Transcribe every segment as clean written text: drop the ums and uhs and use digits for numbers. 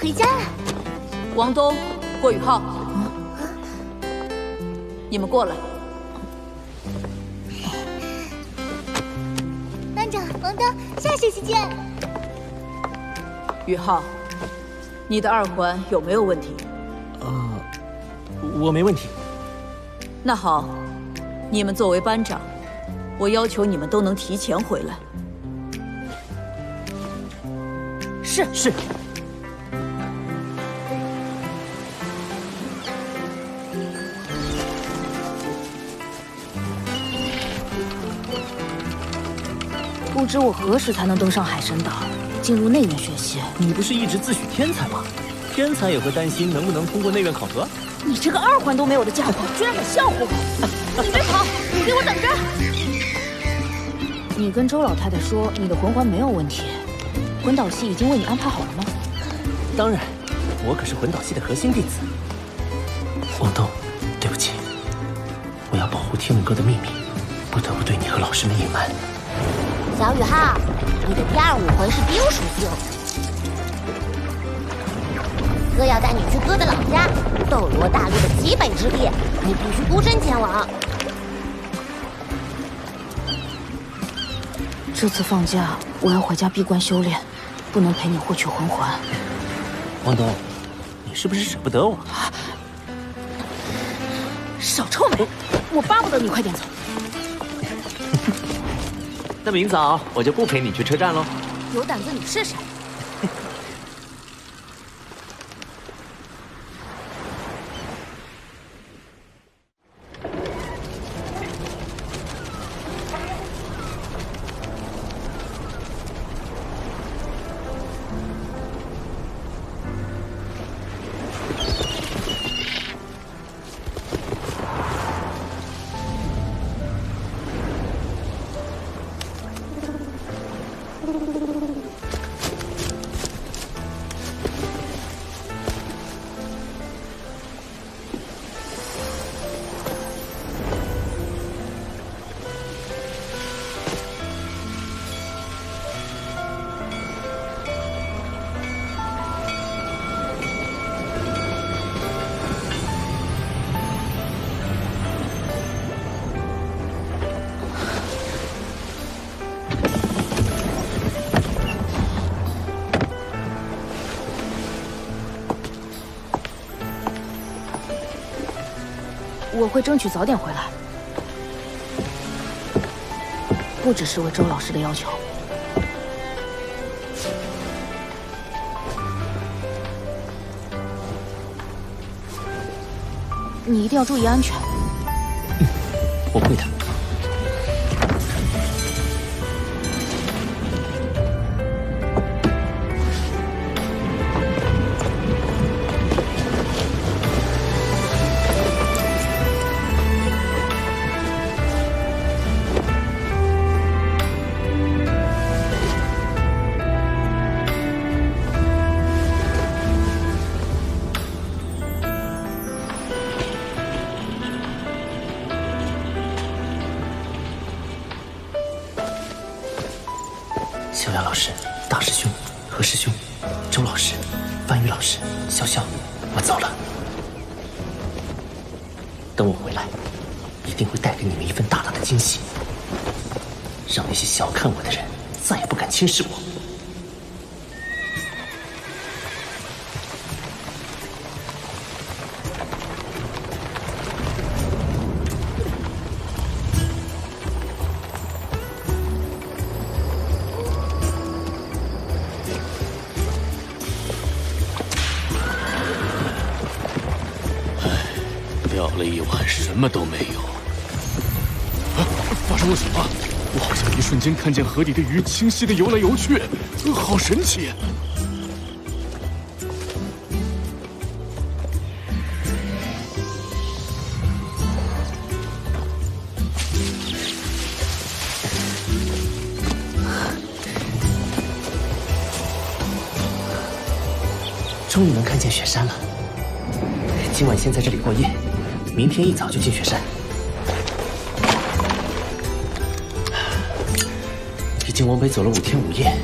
回家了。王东、郭宇浩，你们过来。班长，王东，下学期见。宇浩，你的2环有没有问题？我没问题。那好，你们作为班长，我要求你们都能提前回来。是。不知我何时才能登上海神岛，进入内院学习？你不是一直自诩天才吗？天才也会担心能不能通过内院考核。你这个2环都没有的家伙，居然敢笑话我！你别跑，你给我等着！你跟周老太太说你的魂环没有问题，魂导系已经为你安排好了吗？当然，我可是魂导系的核心弟子。王东，对不起，我要保护天文哥的秘密，不得不对你和老师们隐瞒。小宇浩，你的第2武魂是冰属性，哥要带你去哥的老家斗罗大陆的极北之地，你必须孤身前往。这次放假我要回家闭关修炼，不能陪你获取魂环。王东，你是不是舍不得我？少臭美！我巴不得你快点走。那明早我就不陪你去车站喽。有胆子你试试。我会争取早点回来，不只是为周老师的要求。你一定要注意安全。我会的。小雅老师、大师兄、何师兄、周老师、范宇老师、潇潇，我走了。等我回来，一定会带给你们一份大大的惊喜，让那些小看我的人再也不敢轻视我。钓了一晚，什么都没有。啊！发生了什么？我好像一瞬间看见河底的鱼清晰的游来游去，好神奇！终于能看见雪山了。今晚先在这里过夜，明天一早就进雪山。已经往北走了5天5夜，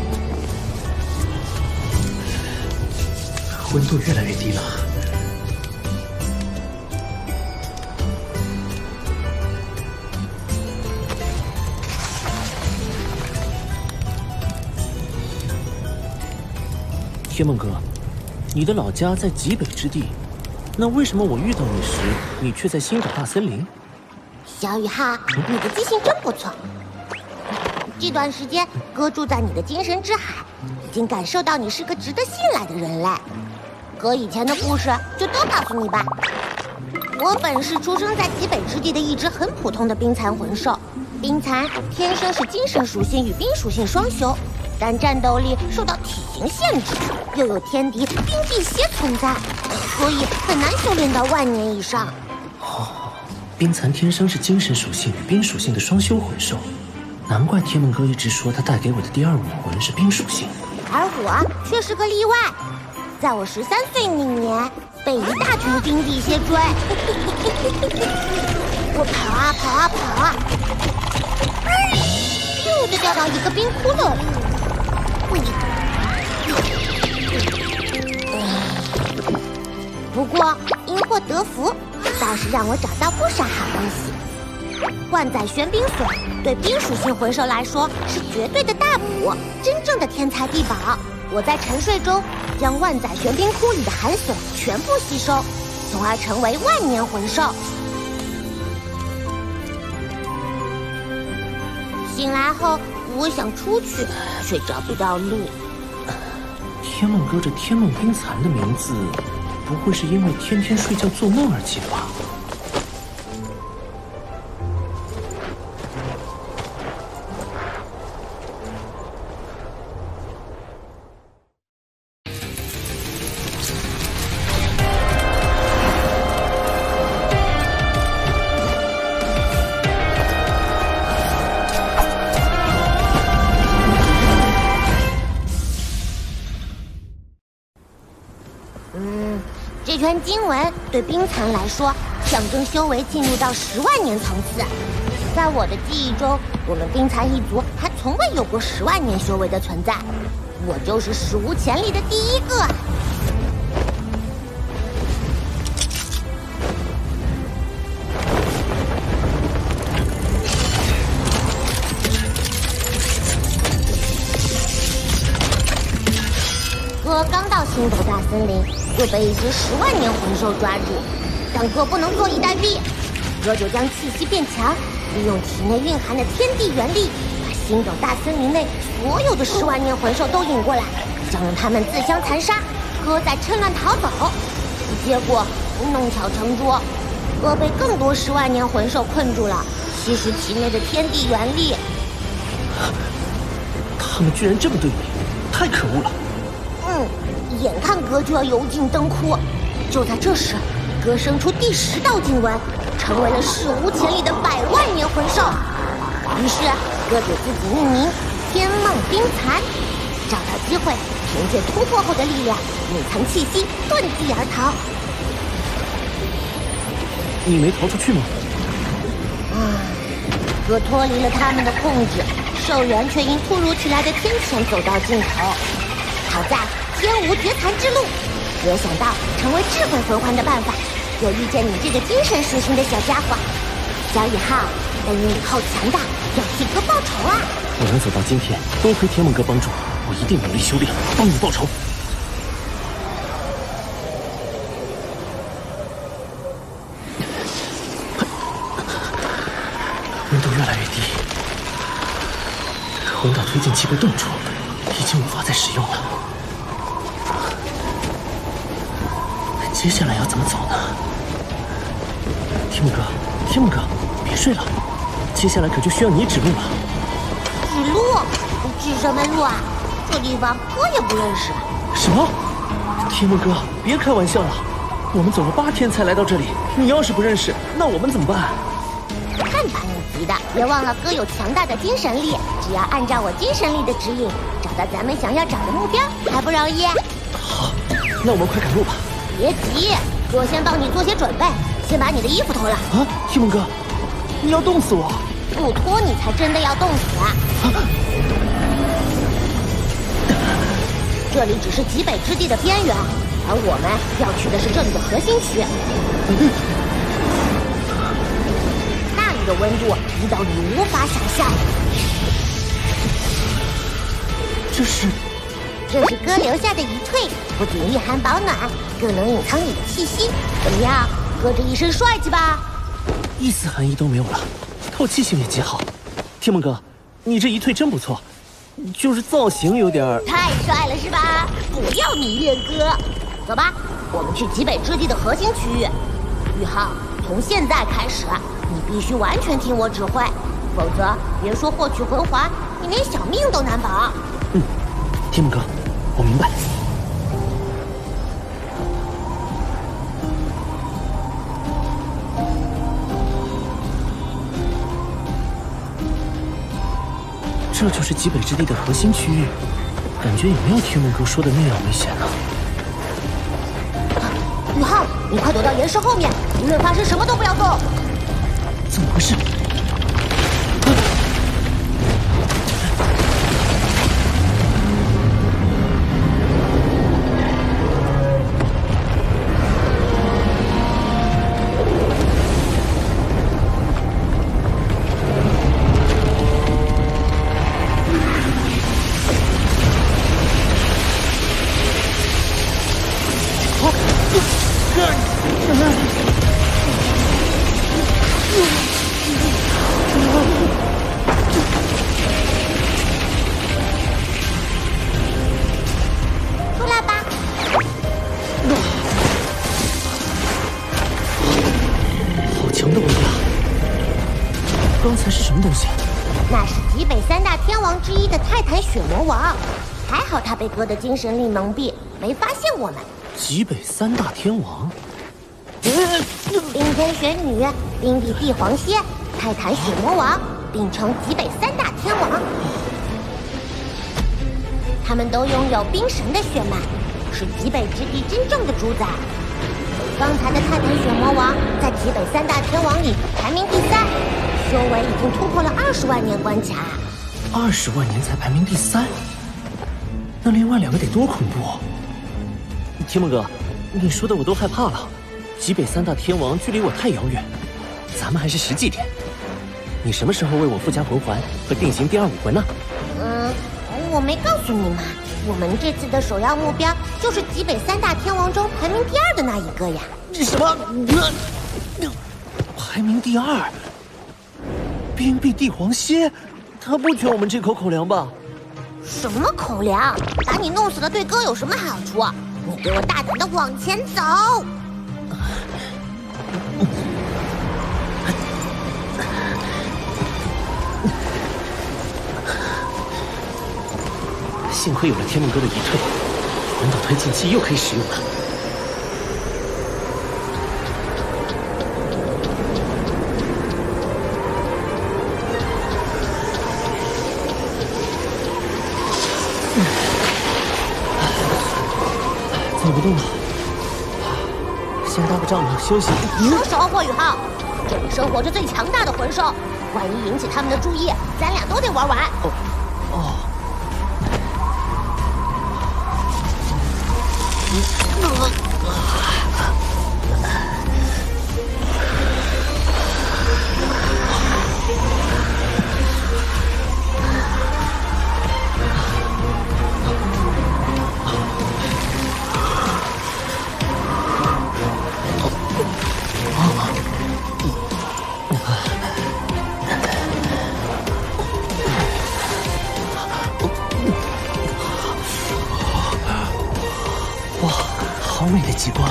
温度越来越低了。天梦哥，你的老家在极北之地，那为什么我遇到你时，你却在星岛大森林？小雨浩，你的记性真不错。这段时间，哥住在你的精神之海，已经感受到你是个值得信赖的人类。哥以前的故事就都告诉你吧。我本是出生在极北之地的一只很普通的冰蚕魂兽。冰蚕天生是精神属性与冰属性双修，但战斗力受到体型限制，又有天敌冰辟邪存在，所以很难修炼到万年以上。哦，冰蚕天生是精神属性与冰属性的双修魂兽，难怪天梦哥一直说他带给我的第二武魂是冰属性。而我却是个例外，在我13岁那年，被一大群冰辟邪追。我跑啊跑啊跑啊，噗就掉到一个冰窟窿里。不过因祸得福，倒是让我找到不少好东西。万载玄冰锁对冰属性魂兽来说是绝对的大补，真正的天才地宝。我在沉睡中将万载玄冰窟里的寒锁全部吸收，从而成为万年魂兽。醒来后，我想出去，却找不到路。天梦哥这天梦冰蚕的名字，不会是因为天天睡觉做梦而起的吧？这圈经文对冰蚕来说，象征修为进入到10万年层次。在我的记忆中，我们冰蚕一族还从未有过10万年修为的存在，我就是史无前例的第一个。哥刚到星斗大森林，就被一只10万年魂兽抓住，但哥不能坐以待毙，哥就将气息变强，利用体内蕴含的天地元力，把星斗大森林内所有的10万年魂兽都引过来，想让他们自相残杀，哥再趁乱逃走。结果弄巧成拙，哥被更多10万年魂兽困住了，吸食体内的天地元力。他们居然这么对你，太可恶了！眼看哥就要油尽灯枯，就在这时，哥生出第10道经文，成为了史无前例的100万年魂兽。于是，哥给自己命名天梦冰蚕，找到机会，凭借突破后的力量，隐藏气息，遁地而逃。你没逃出去吗？哥脱离了他们的控制，兽源却因突如其来的天谴走到尽头。好在天无绝残之路，没有想到成为智慧魂环的办法，又遇见你这个精神属性的小家伙。小雨浩，等你以后强大，要替哥报仇啊！我能走到今天，多亏天梦哥帮助，我一定努力修炼，帮你报仇。温度越来越低，魂导推进器被冻住，已经无法再使用了。接下来要怎么走呢？天梦哥，天梦哥，别睡了，接下来可就需要你指路了。指路？指什么路啊？这地方哥也不认识。什么？天梦哥，别开玩笑了，我们走了8天才来到这里，你要是不认识，那我们怎么办？看把你急的！别忘了哥有强大的精神力，只要按照我精神力的指引，找到咱们想要找的目标，还不容易？好，那我们快赶路吧。别急，哥先帮你做些准备，先把你的衣服脱了。啊，天梦哥，你要冻死我！不脱你才真的要冻死啊！这里只是极北之地的边缘，而而我们要去的是这里的核心区。那里的温度低到你无法想象。这是哥留下的遗退，不仅御寒保暖，更能隐藏你的气息。怎么样，哥这一身帅气吧？一丝寒意都没有了，透气性也极好。天梦哥，你这一退真不错，就是造型有点太帅了是吧？不要迷恋哥。走吧，我们去极北之地的核心区域。宇浩，从现在开始，你必须完全听我指挥，否则别说获取魂环，你连小命都难保。天梦哥，我明白。这就是极北之地的核心区域，感觉也没有天梦哥说的那样危险呢。宇浩，你快躲到岩石后面，无论发生什么都不要动。怎么回事？出来吧！好强的威力啊！刚才是什么东西？那是极北三大天王之一的泰坦血魔王，还好他被哥的精神力蒙蔽，没发现我们。极北三大天王。冰天雪女、冰帝帝皇蝎、泰坦血魔王并称极北三大天王，他们都拥有冰神的血脉，是极北之地真正的主宰。刚才的泰坦血魔王在极北三大天王里排名第3，修为已经突破了20万年关卡。20万年才排名第3，那另外2个得多恐怖！天梦哥，你说的我都害怕了。极北三大天王距离我太遥远，咱们还是实际点。你什么时候为我附加魂环和定型第2武魂呢？我没告诉你们，我们这次的首要目标就是极北三大天王中排名第2的那一个呀。什么？排名第2？冰壁帝皇蝎，他不缺我们这口口粮吧？什么口粮？把你弄死了对哥有什么好处？你给我大胆的往前走！幸亏有了天梦哥的遗退，魂导推进器又可以使用了。走不动了，先搭个帐篷休息。收手，霍宇浩！这里生活着最强大的魂兽，万一引起他们的注意，咱俩都得玩完。哇，好美的极光！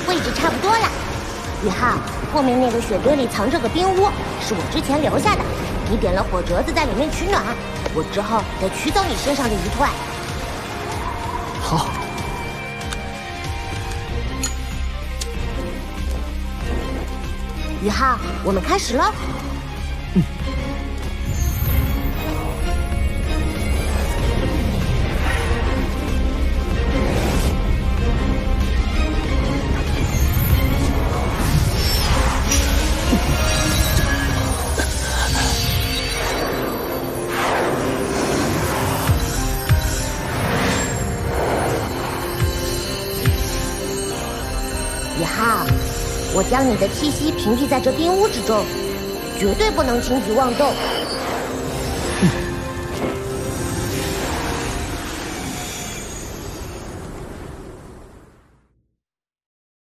位置差不多了。宇浩，后面那个雪堆里藏着个冰屋，是我之前留下的。你点了火折子在里面取暖，我之后得取走你身上的遗退。好。宇浩，我们开始喽。宇浩，我将你的气息屏蔽在这冰屋之中，绝对不能轻举妄动。